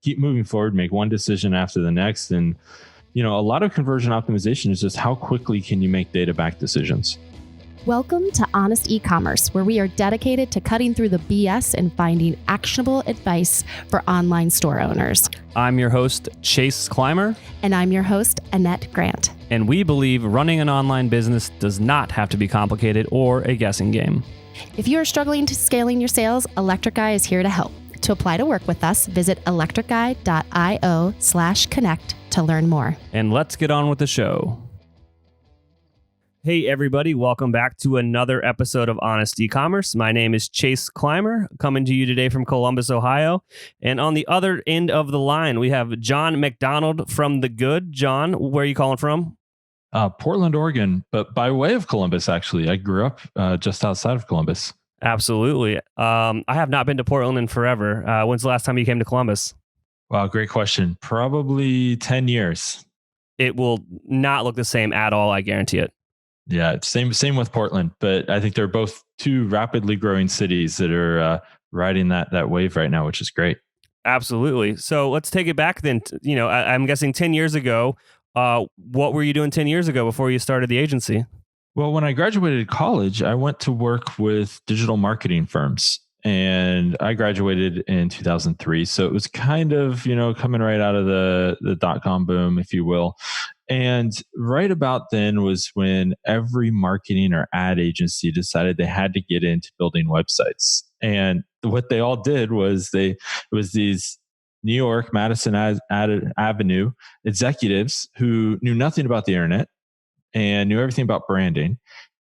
keep moving forward, make one decision after the next. And, a lot of conversion optimization is just how quickly can you make data-backed decisions. Welcome to Honest Ecommerce, where we are dedicated to cutting through the BS and finding actionable advice for online store owners. I'm your host, Chase Clymer. And I'm your host, Annette Grant. And we believe running an online business does not have to be complicated or a guessing game. If you are struggling to scaling your sales, Electric Guy is here to help. To apply to work with us, visit electricguy.io/connect to learn more. And let's get on with the show. Hey everybody, welcome back to another episode of Honest Ecommerce. My name is Chase Clymer, coming to you today from Columbus, Ohio. And on the other end of the line, we have Jon MacDonald from The Good. Jon, where are you calling from? Portland, Oregon, but by way of Columbus, actually. I grew up just outside of Columbus. Absolutely. I have not been to Portland in forever. When's the last time you came to Columbus? Wow, great question. Probably 10 years. It will not look the same at all, I guarantee it. Yeah, same with Portland, but I think they're both two rapidly growing cities that are riding that wave right now, which is great. Absolutely. So let's take it back then. I'm guessing 10 years ago. What were you doing 10 years ago before you started the agency? Well, when I graduated college, I went to work with digital marketing firms, and I graduated in 2003. So it was kind of, coming right out of the dot-com boom, if you will. And right about then was when every marketing or ad agency decided they had to get into building websites. And what they all did was it was these New York, Madison Avenue executives who knew nothing about the internet and knew everything about branding.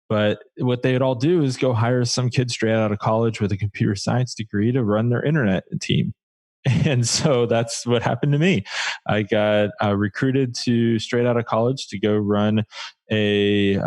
But what they would all do is go hire some kid straight out of college with a computer science degree to run their internet team. And so that's what happened to me. I got recruited straight out of college to go run a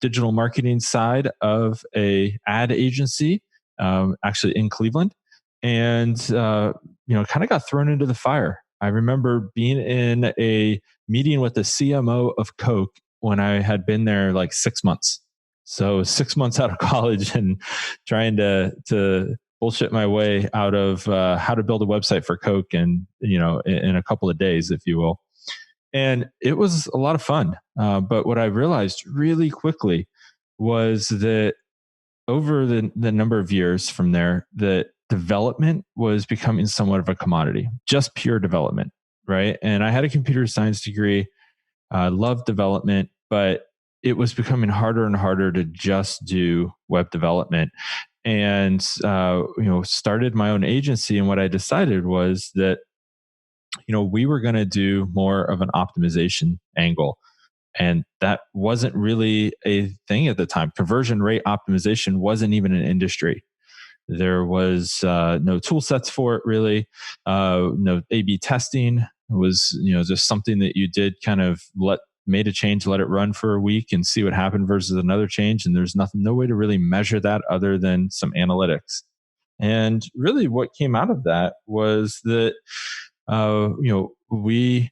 digital marketing side of a ad agency, actually in Cleveland, and kind of got thrown into the fire. I remember being in a meeting with the CMO of Coke when I had been there like 6 months. So 6 months out of college and trying to bullshit my way out of how to build a website for Coke in a couple of days, if you will. And it was a lot of fun. But what I realized really quickly was that over the number of years from there, that development was becoming somewhat of a commodity, just pure development, right? And I had a computer science degree. I loved development, but it was becoming harder and harder to just do web development. And started my own agency. And what I decided was that we were going to do more of an optimization angle, and that wasn't really a thing at the time. Conversion rate optimization wasn't even an industry. There was no tool sets for it, really. No A/B testing. It was just something that you did, kind of made a change, let it run for a week and see what happened versus another change. And there's no way to really measure that other than some analytics. And really what came out of that was that, we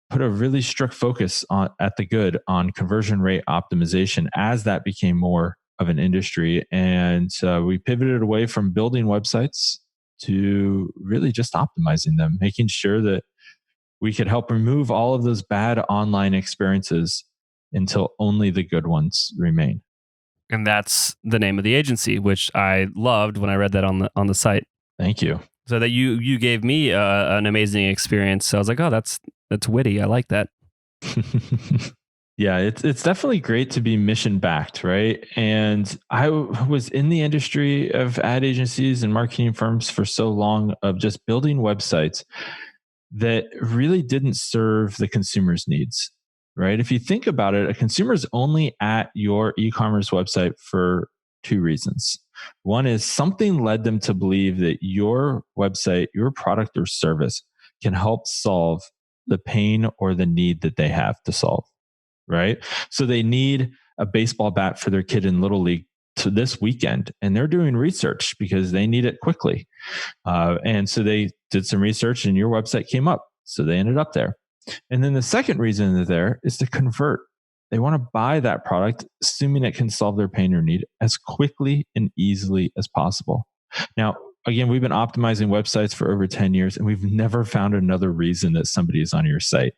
put a really strict focus at The Good on conversion rate optimization as that became more of an industry. And we pivoted away from building websites to really just optimizing them, making sure that we could help remove all of those bad online experiences until only the good ones remain. And that's the name of the agency, which I loved when I read that on the site. Thank you. So that you gave me an amazing experience. So I was like, oh, that's witty. I like that. Yeah, it's definitely great to be mission backed, right? And I was in the industry of ad agencies and marketing firms for so long of just building websites that really didn't serve the consumer's needs, right? If you think about it, a consumer's only at your e-commerce website for two reasons. One is something led them to believe that your website, your product or service can help solve the pain or the need that they have to solve, right? So they need a baseball bat for their kid in Little League to this weekend, and they're doing research because they need it quickly. And so they did some research and your website came up. So they ended up there. And then the second reason they're there is to convert. They want to buy that product, assuming it can solve their pain or need as quickly and easily as possible. Now, again, we've been optimizing websites for over 10 years, and we've never found another reason that somebody is on your site.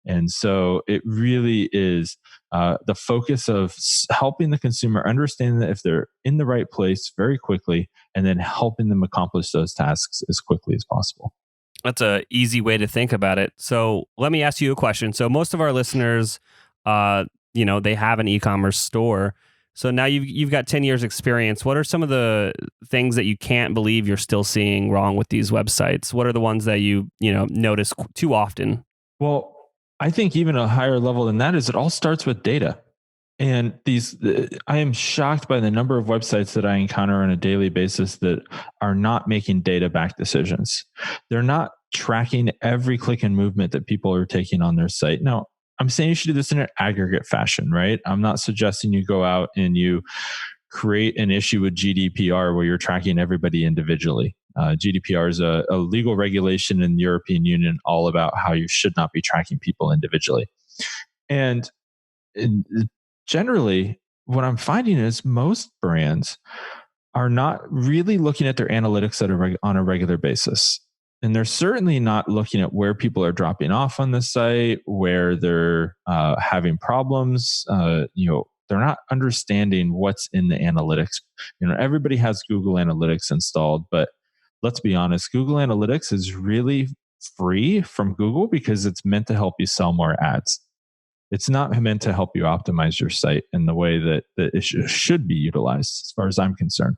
And so it really is the focus of helping the consumer understand that if they're in the right place very quickly, and then helping them accomplish those tasks as quickly as possible. That's a easy way to think about it. So let me ask you a question. So most of our listeners, they have an e-commerce store. So now you've got 10 years experience. What are some of the things that you can't believe you're still seeing wrong with these websites? What are the ones that you notice too often? Well, I think even a higher level than that is it all starts with data. And I am shocked by the number of websites that I encounter on a daily basis that are not making data-backed decisions. They're not tracking every click and movement that people are taking on their site. Now, I'm saying you should do this in an aggregate fashion, right? I'm not suggesting you go out and you create an issue with GDPR where you're tracking everybody individually. GDPR is a legal regulation in the European Union all about how you should not be tracking people individually. And generally, what I'm finding is most brands are not really looking at their analytics on a regular basis. And they're certainly not looking at where people are dropping off on the site, where they're having problems. They're not understanding what's in the analytics. Everybody has Google Analytics installed, but let's be honest, Google Analytics is really free from Google because it's meant to help you sell more ads. It's not meant to help you optimize your site in the way that it should be utilized, as far as I'm concerned.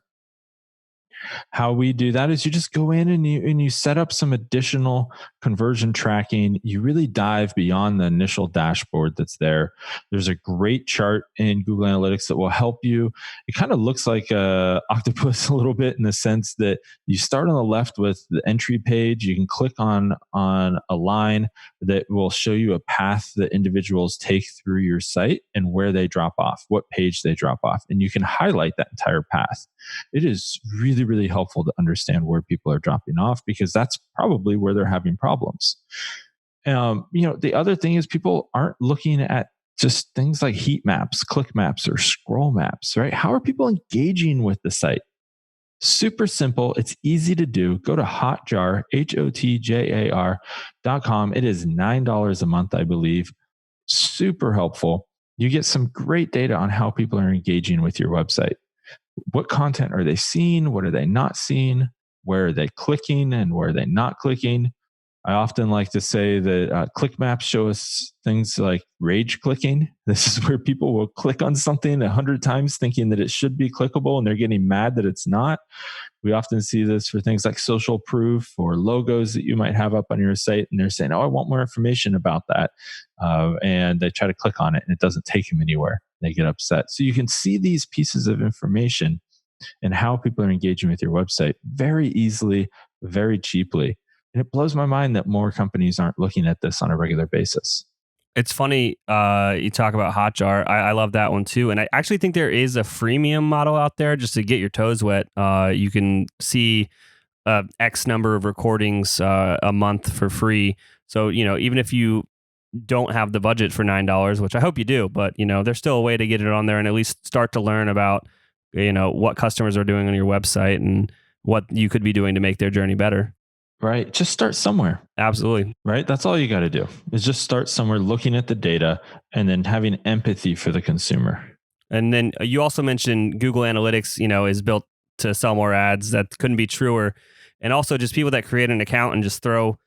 How we do that is you just go in and you set up some additional conversion tracking. You really dive beyond the initial dashboard that's there. There's a great chart in Google Analytics that will help you. It kind of looks like a octopus a little bit in the sense that you start on the left with the entry page. You can click on a line that will show you a path that individuals take through your site and where they drop off, what page they drop off. And you can highlight that entire path. It is really, really helpful to understand where people are dropping off because that's probably where they're having problems. The other thing is people aren't looking at just things like heat maps, click maps, or scroll maps, right? How are people engaging with the site? Super simple. It's easy to do. Go to Hotjar, HOTJAR.com. It is $9 a month, I believe. Super helpful. You get some great data on how people are engaging with your website. What content are they seeing? What are they not seeing? Where are they clicking and where are they not clicking? I often like to say that clickmaps show us things like rage clicking. This is where people will click on something 100 times thinking that it should be clickable and they're getting mad that it's not. We often see this for things like social proof or logos that you might have up on your site. And they're saying, oh, I want more information about that. And they try to click on it and it doesn't take them anywhere. They get upset. So you can see these pieces of information and how people are engaging with your website very easily, very cheaply. And it blows my mind that more companies aren't looking at this on a regular basis. It's funny you talk about Hotjar. I love that one too. And I actually think there is a freemium model out there just to get your toes wet. You can see X number of recordings a month for free. So, even if you don't have the budget for $9, which I hope you do, but there's still a way to get it on there and at least start to learn about what customers are doing on your website and what you could be doing to make their journey better. Right. Just start somewhere. Absolutely. Right. That's all you got to do is just start somewhere, looking at the data and then having empathy for the consumer. And then you also mentioned Google Analytics, is built to sell more ads. That couldn't be truer. And also just people that create an account and just throw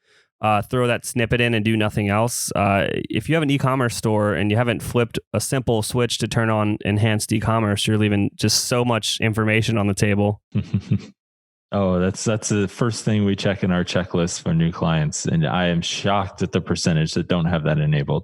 that snippet in and do nothing else. If you have an e-commerce store and you haven't flipped a simple switch to turn on enhanced e-commerce, you're leaving just so much information on the table. Oh, that's the first thing we check in our checklist for new clients. And I am shocked at the percentage that don't have that enabled.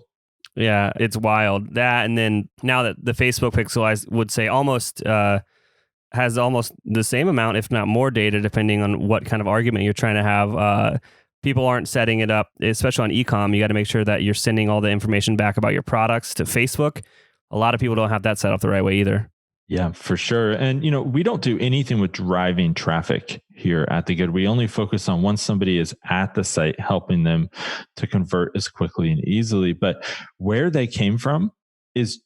Yeah, it's wild. That, and then now that the Facebook pixel, I would say almost has almost the same amount, if not more data, depending on what kind of argument you're trying to have. People aren't setting it up, especially on e-com. You got to make sure that you're sending all the information back about your products to Facebook. A lot of people don't have that set up the right way either. Yeah, for sure. And, we don't do anything with driving traffic here at The Good. We only focus on once somebody is at the site, helping them to convert as quickly and easily. But where they came from is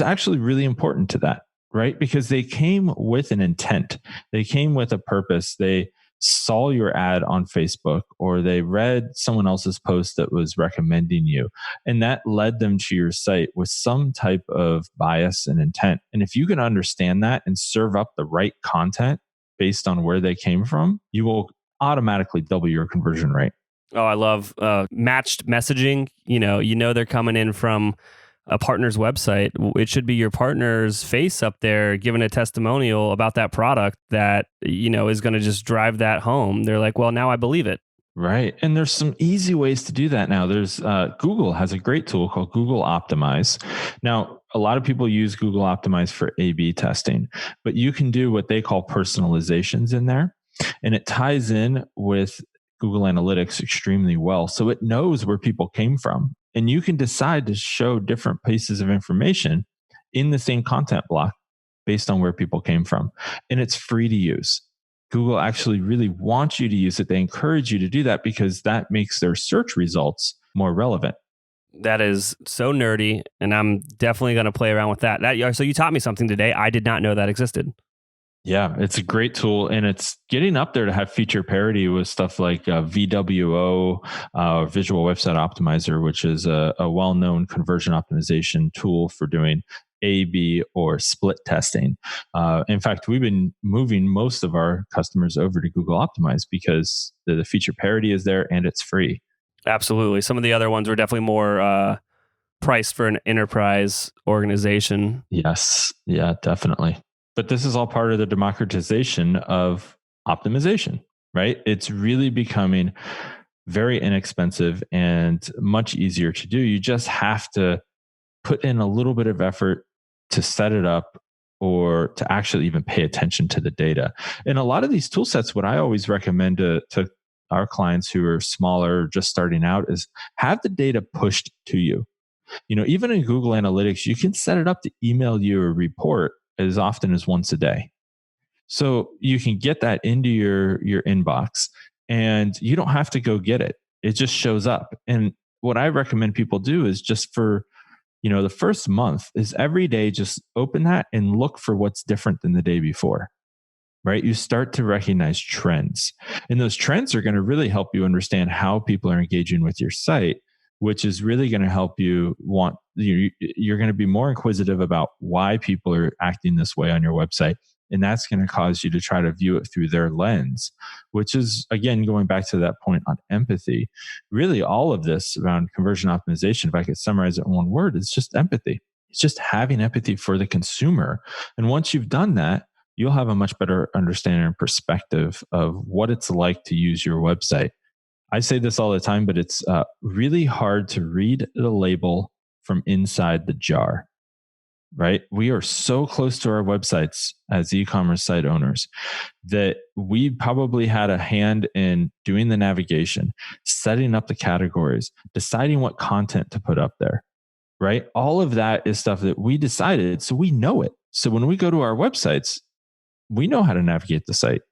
actually really important to that, right? Because they came with an intent. They came with a purpose. They saw your ad on Facebook, or they read someone else's post that was recommending you, and that led them to your site with some type of bias and intent. And if you can understand that and serve up the right content based on where they came from, you will automatically double your conversion rate. Oh, I love matched messaging. They're coming in from a partner's website. It should be your partner's face up there giving a testimonial about that product that, is going to just drive that home. They're like, well, now I believe it. Right. And there's some easy ways to do that now. There's Google has a great tool called Google Optimize. Now, a lot of people use Google Optimize for A/B testing, but you can do what they call personalizations in there. And it ties in with Google Analytics extremely well. So it knows where people came from. And you can decide to show different pieces of information in the same content block based on where people came from. And it's free to use. Google actually really wants you to use it. They encourage you to do that because that makes their search results more relevant. That is so nerdy, and I'm definitely going to play around with that. So you taught me something today. I did not know that existed. Yeah, it's a great tool, and it's getting up there to have feature parity with stuff like VWO, Visual Website Optimizer, which is a well-known conversion optimization tool for doing A/B or split testing. In fact, we've been moving most of our customers over to Google Optimize because the feature parity is there and it's free. Absolutely. Some of the other ones were definitely more priced for an enterprise organization. Yes. Yeah, definitely. But this is all part of the democratization of optimization, right? It's really becoming very inexpensive and much easier to do. You just have to put in a little bit of effort to set it up or to actually even pay attention to the data. And a lot of these tool sets, what I always recommend to our clients who are smaller, just starting out, is have the data pushed to you. Even in Google Analytics, you can set it up to email you a report as often as once a day. So you can get that into your inbox and you don't have to go get it. It just shows up. And what I recommend people do is just for, the first month is every day, just open that and look for what's different than the day before, right? You start to recognize trends, and those trends are going to really help you understand how people are engaging with your site, which is really going to help you you're going to be more inquisitive about why people are acting this way on your website. And that's going to cause you to try to view it through their lens, which is, again, going back to that point on empathy. Really, all of this around conversion optimization, if I could summarize it in one word, is just empathy. It's just having empathy for the consumer. And once you've done that, you'll have a much better understanding and perspective of what it's like to use your website. I say this all the time, but it's really hard to read the label from inside the jar, right? We are so close to our websites as e-commerce site owners that we probably had a hand in doing the navigation, setting up the categories, deciding what content to put up there, right? All of that is stuff that we decided, so we know it. So when we go to our websites, we know how to navigate the site.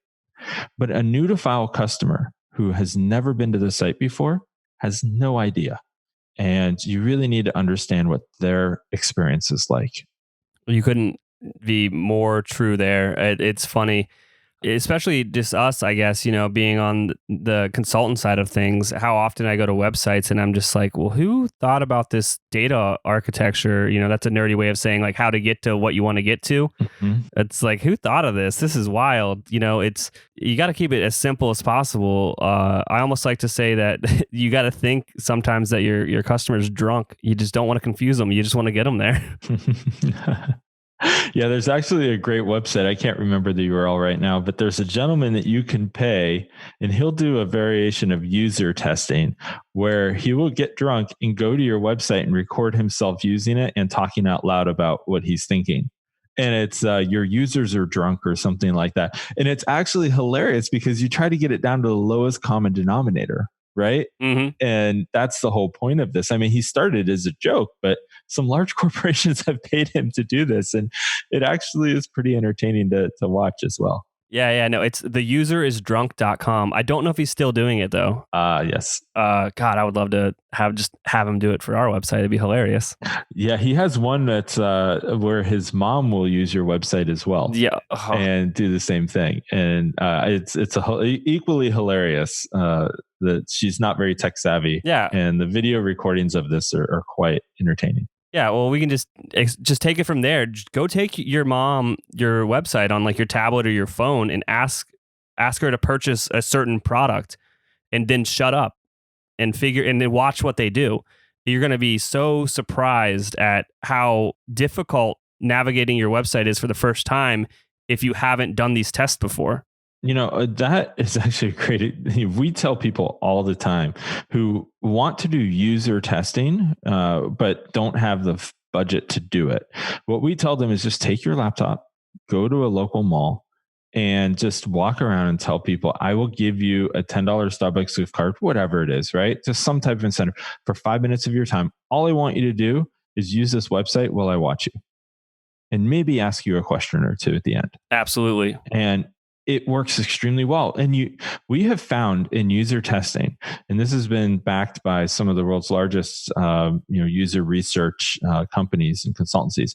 But a new to file customer who has never been to the site before has no idea. And you really need to understand what their experience is like. You couldn't be more true there. It's funny, especially just us, I guess, being on the consultant side of things, how often I go to websites and I'm just like, well, who thought about this data architecture? That's a nerdy way of saying like how to get to what you want to get to. Mm-hmm. It's like, who thought of this? This is wild. You got to keep it as simple as possible. I almost like to say that you got to think sometimes that your customer's drunk. You just don't want to confuse them. You just want to get them there. Yeah, there's actually a great website. I can't remember the URL right now, but there's a gentleman that you can pay and he'll do a variation of user testing where he will get drunk and go to your website and record himself using it and talking out loud about what he's thinking. And it's your users are drunk or something like that. And it's actually hilarious because you try to get it down to the lowest common denominator, right? Mm-hmm. And that's the whole point of this. I mean, he started as a joke, but some large corporations have paid him to do this. And it actually is pretty entertaining to watch as well. Yeah. No, it's the user is drunk.com. I don't know if he's still doing it though. Yes. God, I would love to have him do it for our website. It'd be hilarious. Yeah, he has one that's where his mom will use your website as well. Yeah. And do the same thing. And it's equally hilarious that she's not very tech savvy. Yeah. And the video recordings of this are quite entertaining. Yeah, well, we can just take it from there. Go take your mom your website on like your tablet or your phone and ask her to purchase a certain product, and then shut up and then watch what they do. You're going to be so surprised at how difficult navigating your website is for the first time if you haven't done these tests before. That is actually great. We tell people all the time who want to do user testing, but don't have the budget to do it. What we tell them is just take your laptop, go to a local mall, and just walk around and tell people, I will give you a $10 Starbucks gift card, whatever it is, right? Just some type of incentive for 5 minutes of your time. All I want you to do is use this website while I watch you, and maybe ask you a question or two at the end. Absolutely. And it works extremely well. And we have found in user testing, and this has been backed by some of the world's largest user research companies and consultancies,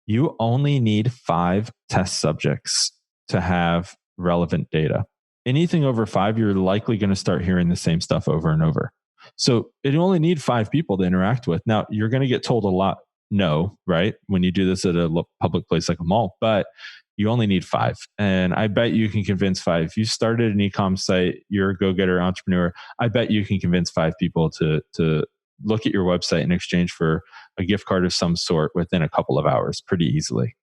you only need 5 test subjects to have relevant data. Anything over 5, you're likely going to start hearing the same stuff over and over. So you only need 5 people to interact with. Now, you're going to get told a lot no, right? When you do this at a public place like a mall, but you only need 5. And I bet you can convince 5. If you started an e-com site, you're a go-getter entrepreneur, I bet you can convince 5 people to look at your website in exchange for a gift card of some sort within a couple of hours pretty easily.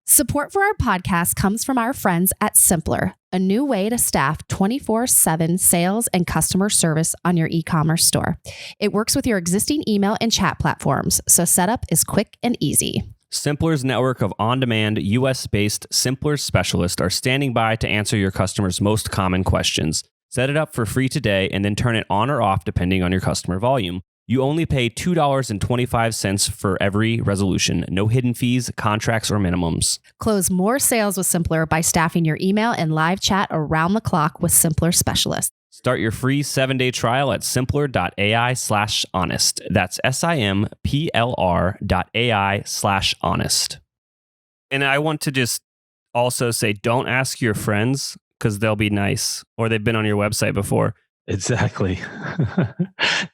Support for our podcast comes from our friends at Simpler, a new way to staff 24/7 sales and customer service on your e-commerce store. It works with your existing email and chat platforms, so setup is quick and easy. Simpler's network of on-demand, US-based Simpler specialists are standing by to answer your customers' most common questions. Set it up for free today and then turn it on or off depending on your customer volume. You only pay $2.25 for every resolution. No hidden fees, contracts, or minimums. Close more sales with Simpler by staffing your email and live chat around the clock with Simpler specialists. Start your free 7-day trial at simpler.ai/honest. That's simpler.ai/honest. And I want to just also say, don't ask your friends because they'll be nice or they've been on your website before. Exactly.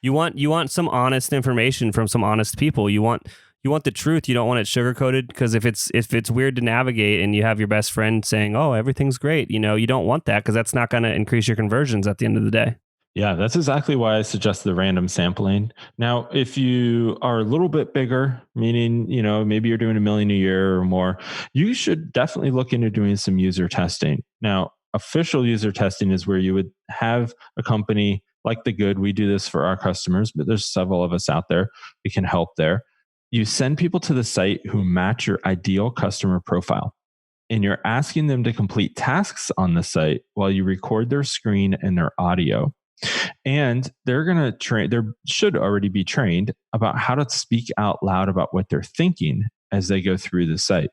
You want some honest information from some honest people. You want the truth. You don't want it sugar-coated, because if it's weird to navigate and you have your best friend saying, "Oh, everything's great," you don't want that, because that's not going to increase your conversions at the end of the day. Yeah, that's exactly why I suggest the random sampling. Now, if you are a little bit bigger, meaning, maybe you're doing $1 million a year or more, you should definitely look into doing some user testing. Now, official user testing is where you would have a company like The Good. We do this for our customers, but there's several of us out there who can help there. You send people to the site who match your ideal customer profile, and you're asking them to complete tasks on the site while you record their screen and their audio. And they're going to they should already be trained about how to speak out loud about what they're thinking as they go through the site.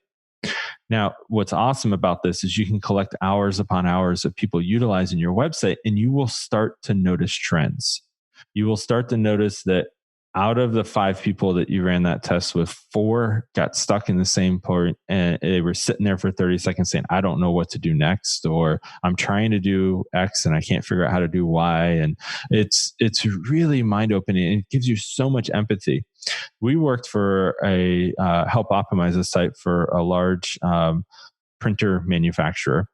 Now, what's awesome about this is you can collect hours upon hours of people utilizing your website, and you will start to notice trends. You will start to notice that out of the 5 people that you ran that test with, 4 got stuck in the same point, and they were sitting there for 30 seconds saying, I don't know what to do next, or I'm trying to do X and I can't figure out how to do Y. And it's really mind-opening, and it gives you so much empathy. We worked for a help optimize a site for a large printer manufacturer.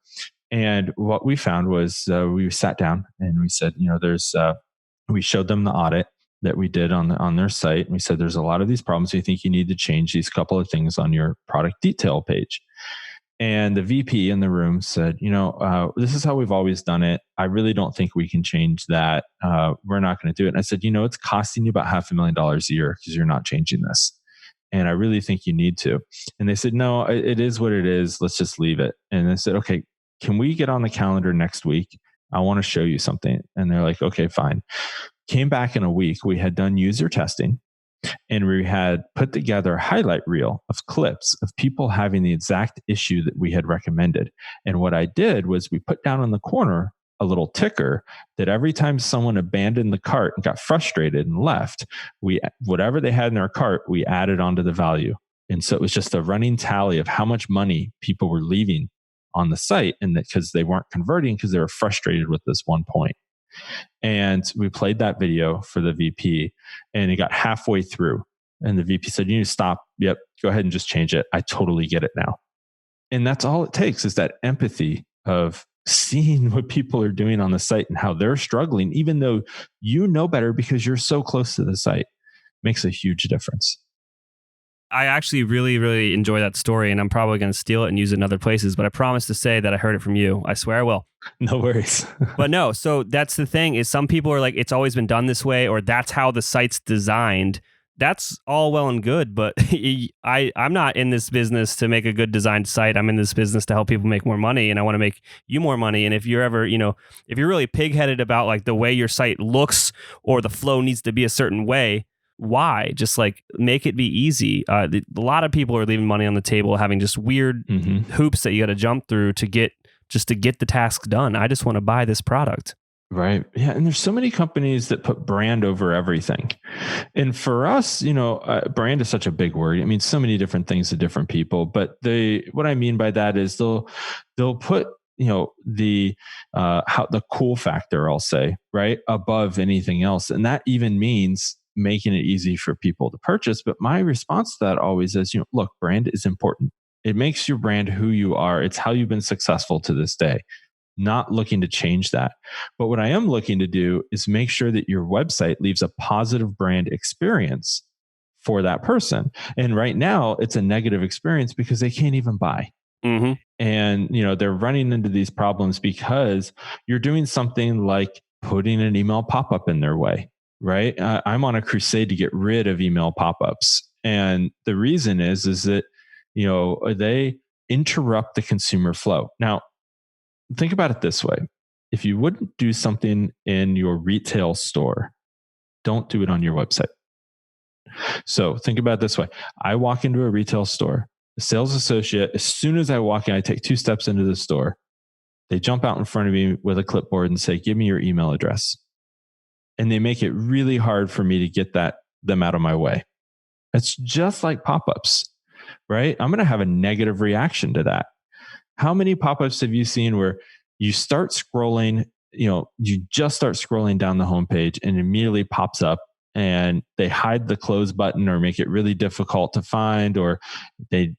And what we found was we sat down and we said, we showed them the audit that we did on their site. And we said, there's a lot of these problems. We think you need to change these couple of things on your product detail page. And the VP in the room said, this is how we've always done it. I really don't think we can change that. We're not going to do it. And I said, it's costing you about $500,000 a year because you're not changing this. And I really think you need to. And they said, no, it is what it is. Let's just leave it. And I said, okay, can we get on the calendar next week? I want to show you something. And they're like, okay, fine. Came back in a week. We had done user testing. And we had put together a highlight reel of clips of people having the exact issue that we had recommended. And what I did was we put down in the corner a little ticker that every time someone abandoned the cart and got frustrated and left, we whatever they had in their cart, we added onto the value. And so it was just a running tally of how much money people were leaving on the site, and that because they weren't converting because they were frustrated with this one point. And we played that video for the VP, and it got halfway through. And the VP said, "You need to stop. Yep, go ahead and just change it. I totally get it now." And that's all it takes, is that empathy of seeing what people are doing on the site and how they're struggling, even though you know better because you're so close to the site, makes a huge difference. I actually really, really enjoy that story, and I'm probably going to steal it and use it in other places, but I promise to say that I heard it from you. I swear I will. No worries. But no, so that's the thing, is some people are like, it's always been done this way, or that's how the site's designed. That's all well and good, but I'm not in this business to make a good designed site. I'm in this business to help people make more money, and I want to make you more money. And if you're ever, if you're really pig-headed about like the way your site looks or the flow needs to be a certain way, why? Just like make it be easy. A lot of people are leaving money on the table, having just weird hoops that you got to jump through to get the task done. I just want to buy this product. Right. Yeah. And there's so many companies that put brand over everything. And for us, brand is such a big word. I mean, so many different things to different people, but what I mean by that is they'll put, the cool factor, I'll say, right, above anything else. And that even means making it easy for people to purchase. But my response to that always is, look, brand is important. It makes your brand who you are. It's how you've been successful to this day. Not looking to change that. But what I am looking to do is make sure that your website leaves a positive brand experience for that person. And right now it's a negative experience because they can't even buy. Mm-hmm. And, they're running into these problems because you're doing something like putting an email pop-up in their way, right? I'm on a crusade to get rid of email pop-ups. And the reason is that, they interrupt the consumer flow. Now, think about it this way. If you wouldn't do something in your retail store, don't do it on your website. So think about it this way. I walk into a retail store, the sales associate, as soon as I walk in, I take 2 steps into the store. They jump out in front of me with a clipboard and say, "Give me your email address." And they make it really hard for me to get them out of my way. It's just like pop-ups, right? I'm going to have a negative reaction to that. How many pop-ups have you seen where you start scrolling, you just start scrolling down the homepage and immediately pops up and they hide the close button or make it really difficult to find, or they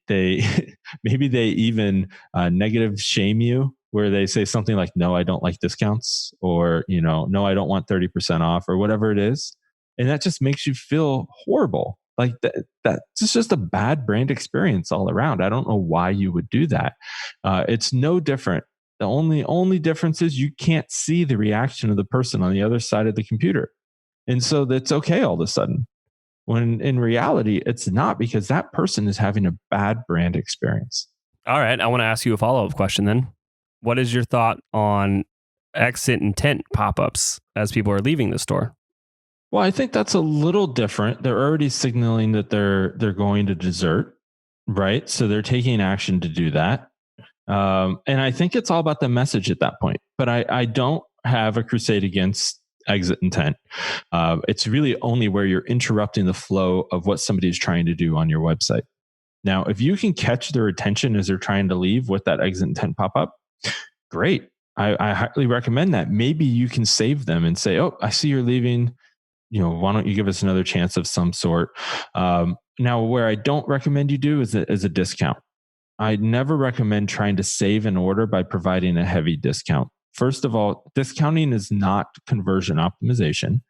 maybe they even negative shame you where they say something like, "No, I don't like discounts," or, "No, I don't want 30% off," or whatever it is. And that just makes you feel horrible. Like that's just a bad brand experience all around. I don't know why you would do that. It's no different. The only difference is you can't see the reaction of the person on the other side of the computer. And so that's okay all of a sudden. When in reality, it's not, because that person is having a bad brand experience. All right. I want to ask you a follow-up question then. What is your thought on exit intent pop-ups as people are leaving the store? Well, I think that's a little different. They're already signaling that they're going to desert, right? So they're taking action to do that. And I think it's all about the message at that point. But I don't have a crusade against exit intent. It's really only where you're interrupting the flow of what somebody is trying to do on your website. Now, if you can catch their attention as they're trying to leave with that exit intent pop-up, great. I highly recommend that. Maybe you can save them and say, "Oh, I see you're leaving. Why don't you give us another chance of some sort?" Now, where I don't recommend you do is a discount. I never recommend trying to save an order by providing a heavy discount. First of all, discounting is not conversion optimization.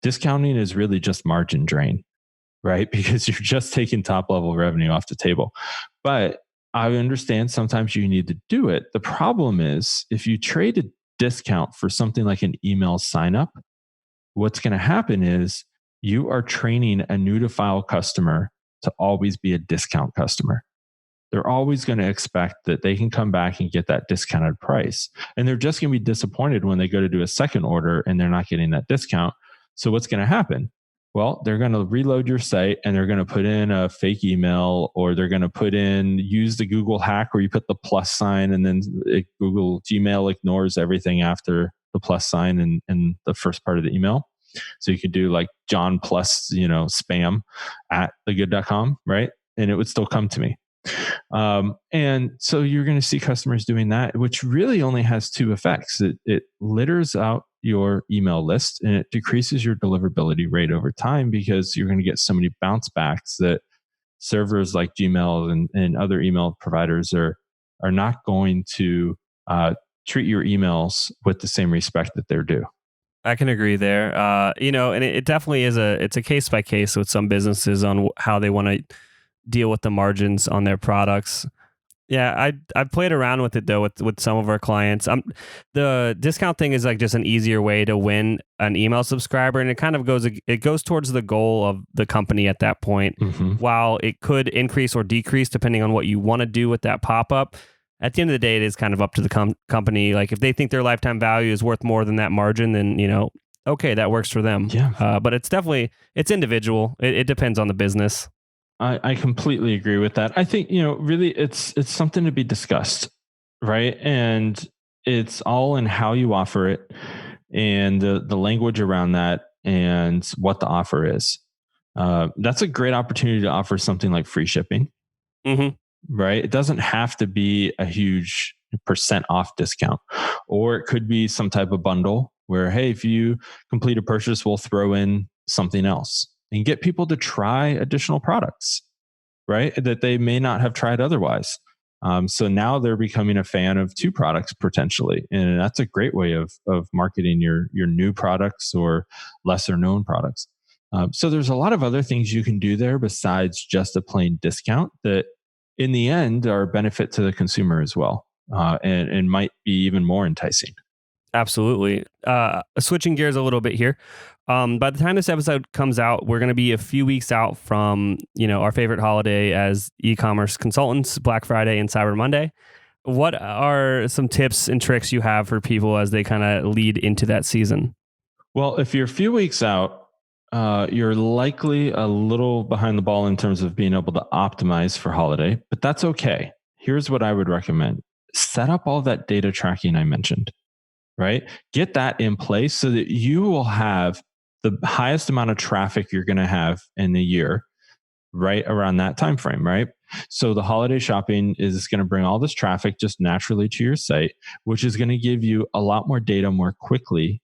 Discounting is really just margin drain, right? Because you're just taking top level revenue off the table. But I understand sometimes you need to do it. The problem is if you trade a discount for something like an email sign up, what's going to happen is you are training a new to file customer to always be a discount customer. They're always going to expect that they can come back and get that discounted price. And they're just going to be disappointed when they go to do a second order and they're not getting that discount. So what's going to happen? Well, they're going to reload your site and they're going to put in a fake email, or they're going to use the Google hack where you put the plus sign and then Google Gmail ignores everything after the plus sign in the first part of the email. So you could do like John plus, spam at thegood.com, right? And it would still come to me. And so you're going to see customers doing that, which really only has two effects. It litters out your email list and it decreases your deliverability rate over time, because you're going to get so many bounce backs that servers like Gmail and other email providers are not going to treat your emails with the same respect that they're due. I can agree there. And it definitely is it's a case by case with some businesses on how they want to deal with the margins on their products. Yeah, I've played around with it though with some of our clients. The discount thing is like just an easier way to win an email subscriber, and it goes towards the goal of the company at that point. Mm-hmm. While it could increase or decrease depending on what you want to do with that pop up, at the end of the day, it is kind of up to the company. Like if they think their lifetime value is worth more than that margin, then okay, that works for them. Yeah. But it's individual. It depends on the business. I completely agree with that. I think, really it's something to be discussed, right? And it's all in how you offer it and the language around that and what the offer is. That's a great opportunity to offer something like free shipping, right? It doesn't have to be a huge % off discount, or it could be some type of bundle where, hey, if you complete a purchase, we'll throw in something else. And get people to try additional products, right? That they may not have tried otherwise. So now they're becoming a fan of two products potentially. And that's a great way of marketing your new products or lesser known products. So there's a lot of other things you can do there besides just a plain discount that in the end are a benefit to the consumer as well. And might be even more enticing. Absolutely. Switching gears a little bit here. By the time this episode comes out, we're going to be a few weeks out from, our favorite holiday as e-commerce consultants, Black Friday and Cyber Monday. What are some tips and tricks you have for people as they kind of lead into that season? Well, if you're a few weeks out, you're likely a little behind the ball in terms of being able to optimize for holiday, but that's okay. Here's what I would recommend. Set up all that data tracking I mentioned, right? Get that in place so that you will have the highest amount of traffic you're going to have in the year right around that time frame, right? So the holiday shopping is going to bring all this traffic just naturally to your site, which is going to give you a lot more data more quickly,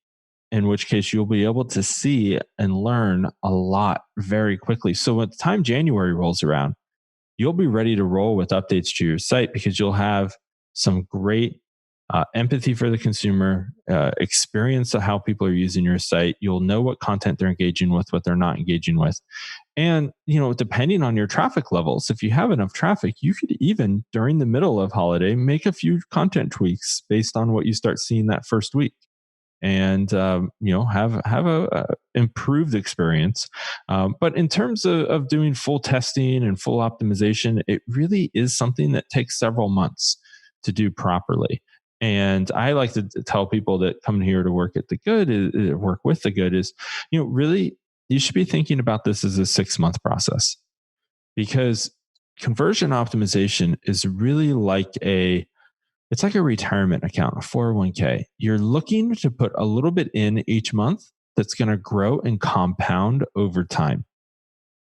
in which case you'll be able to see and learn a lot very quickly. So by the time January rolls around, you'll be ready to roll with updates to your site because you'll have some great empathy for the consumer, experience of how people are using your site. You'll know what content they're engaging with, what they're not engaging with. And, depending on your traffic levels, if you have enough traffic, you could even during the middle of holiday, make a few content tweaks based on what you start seeing that first week. And, have a improved experience. But in terms of doing full testing and full optimization, it really is something that takes several months to do properly. And I like to tell people that come here to work at the Good, work with the Good is, really, you should be thinking about this as a 6-month process, because conversion optimization is really it's like a retirement account, a 401k. You're looking to put a little bit in each month that's going to grow and compound over time.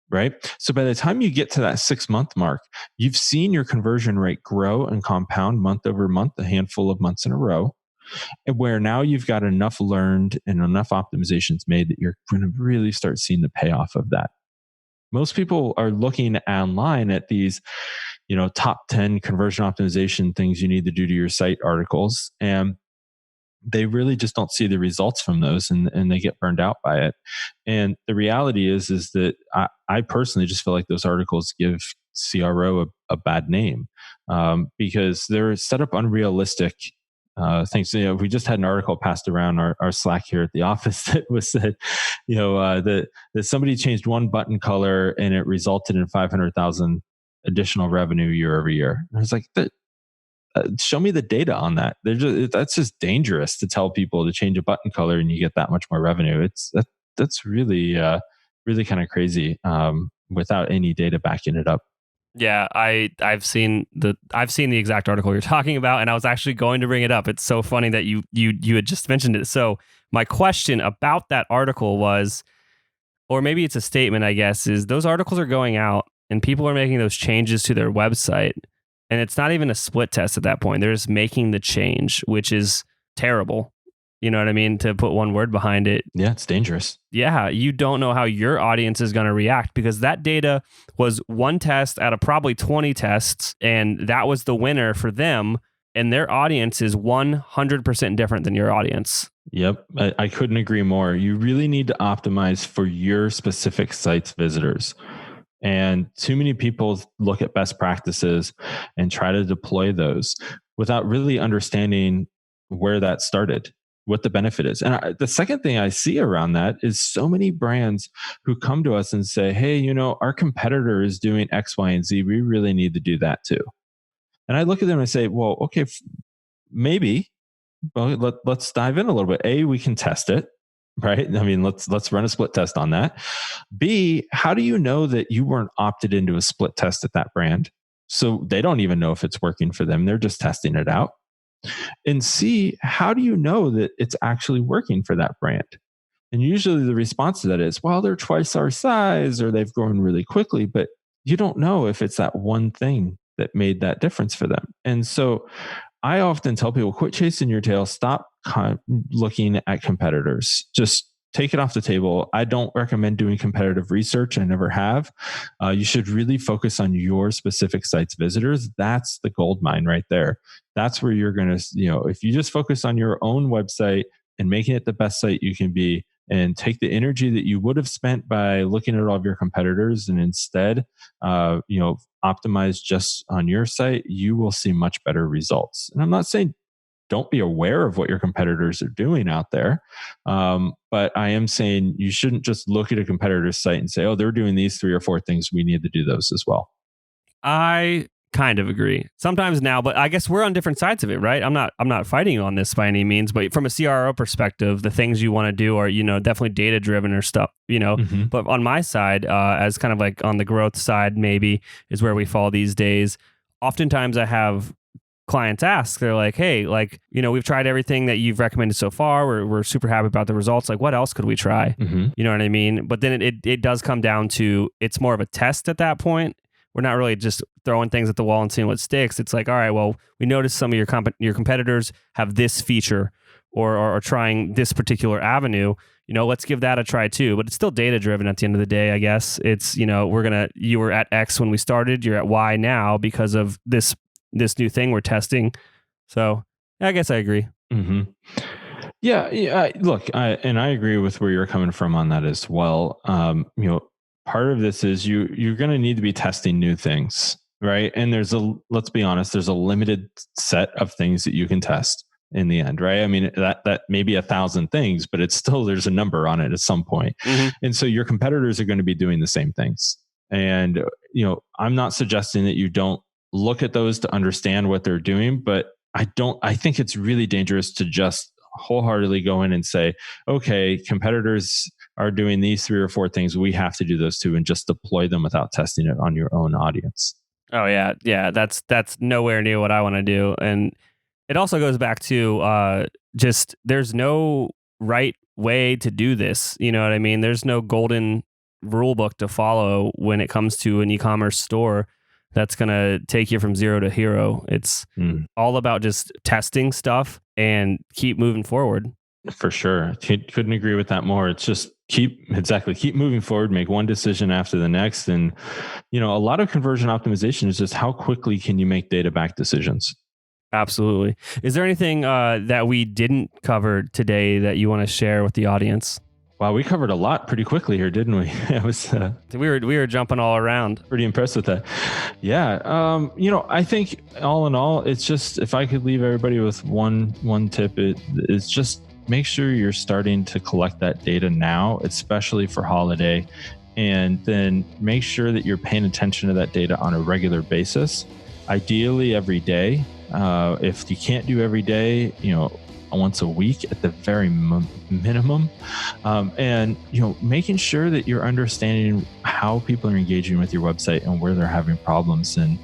Right? So by the time you get to that 6-month mark, you've seen your conversion rate grow and compound month over month, a handful of months in a row, and where now you've got enough learned and enough optimizations made that you're going to really start seeing the payoff of that. Most people are looking online at these, top 10 conversion optimization things you need to do to your site articles, and they really just don't see the results from those, and they get burned out by it. And the reality is that I personally just feel like those articles give CRO a bad name because they're set up unrealistic things. We just had an article passed around our Slack here at the office that was said, that somebody changed one button color and it resulted in 500,000 additional revenue year over year. And I was like, show me the data on that. That's just dangerous to tell people to change a button color and you get that much more revenue. That's really really kind of crazy without any data backing it up. Yeah, I've seen the exact article you're talking about, and I was actually going to bring it up. It's so funny that you had just mentioned it. So my question about that article was, or maybe it's a statement, I guess, is those articles are going out and people are making those changes to their website, and it's not even a split test at that point. They're just making the change, which is terrible. You know what I mean? To put one word behind it. Yeah, it's dangerous. Yeah, you don't know how your audience is going to react, because that data was one test out of probably 20 tests, and that was the winner for them. And their audience is 100% different than your audience. Yep, I couldn't agree more. You really need to optimize for your specific site's visitors. And too many people look at best practices and try to deploy those without really understanding where that started, what the benefit is. And the second thing I see around that is so many brands who come to us and say, hey, our competitor is doing X, Y, and Z. We really need to do that too. And I look at them and I say, well, okay, maybe. Well, let's dive in a little bit. A, we can test it, right? I mean, let's run a split test on that. B, how do you know that you weren't opted into a split test at that brand? So they don't even know if it's working for them. They're just testing it out. And C, how do you know that it's actually working for that brand? And usually the response to that is, well, they're twice our size or they've grown really quickly, but you don't know if it's that one thing that made that difference for them. And so I often tell people, quit chasing your tail, stop looking at competitors. Just take it off the table. I don't recommend doing competitive research. I never have. You should really focus on your specific site's visitors. That's the gold mine right there. That's where you're going to, if you just focus on your own website and making it the best site you can be, and take the energy that you would have spent by looking at all of your competitors and instead, optimize just on your site, you will see much better results. And I'm not saying don't be aware of what your competitors are doing out there. But I am saying you shouldn't just look at a competitor's site and say, oh, they're doing these 3 or 4 things. We need to do those as well. I kind of agree sometimes now, but I guess we're on different sides of it, right? I'm not fighting you on this by any means, but from a CRO perspective, the things you want to do are, definitely data driven or stuff, Mm-hmm. But on my side, as kind of like on the growth side, maybe is where we fall these days. Oftentimes I have clients ask, they're like, hey, we've tried everything that you've recommended so far. We're super happy about the results. Like, what else could we try? Mm-hmm. You know what I mean? But then it does come down to, it's more of a test at that point. We're not really just throwing things at the wall and seeing what sticks. It's like, all right, well, we noticed some of your competitors have this feature or are trying this particular avenue. Let's give that a try too. But it's still data driven at the end of the day, I guess. It's, you were at X when we started, you're at Y now because of this new thing we're testing. So I guess I agree. Mm-hmm. Yeah. Look, I agree with where you're coming from on that as well. Part of this is you're going to need to be testing new things, right? And let's be honest, there's a limited set of things that you can test in the end, right? I mean, that may be 1,000 things, but it's still, there's a number on it at some point. Mm-hmm. And so your competitors are going to be doing the same things. And, I'm not suggesting that you don't look at those to understand what they're doing, but I think it's really dangerous to just wholeheartedly go in and say, okay, competitors are doing these 3 or 4 things. We have to do those too, and just deploy them without testing it on your own audience. Oh yeah. Yeah. That's nowhere near what I want to do. And it also goes back to just, there's no right way to do this. You know what I mean? There's no golden rule book to follow when it comes to an e-commerce store that's going to take you from 0 to hero. It's all about just testing stuff and keep moving forward. For sure. Couldn't agree with that more. It's just keep moving forward, make one decision after the next. And, a lot of conversion optimization is just how quickly can you make data back decisions? Absolutely. Is there anything that we didn't cover today that you want to share with the audience? Wow, we covered a lot pretty quickly here, didn't we? It was we were jumping all around. Pretty impressed with that. Yeah, I think all in all, it's just, if I could leave everybody with one tip, it's just make sure you're starting to collect that data now, especially for holiday, and then make sure that you're paying attention to that data on a regular basis, ideally every day. If you can't do every day, once a week at the very minimum. And, making sure that you're understanding how people are engaging with your website and where they're having problems. And,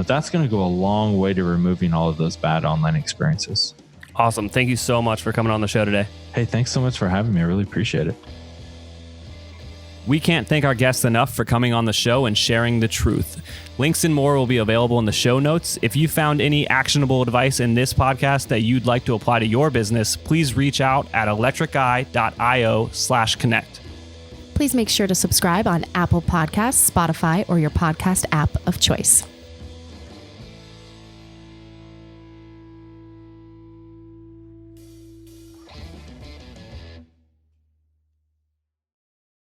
that's going to go a long way to removing all of those bad online experiences. Awesome. Thank you so much for coming on the show today. Hey, thanks so much for having me. I really appreciate it. We can't thank our guests enough for coming on the show and sharing the truth. Links and more will be available in the show notes. If you found any actionable advice in this podcast that you'd like to apply to your business, please reach out at electriceye.io/connect. Please make sure to subscribe on Apple Podcasts, Spotify, or your podcast app of choice.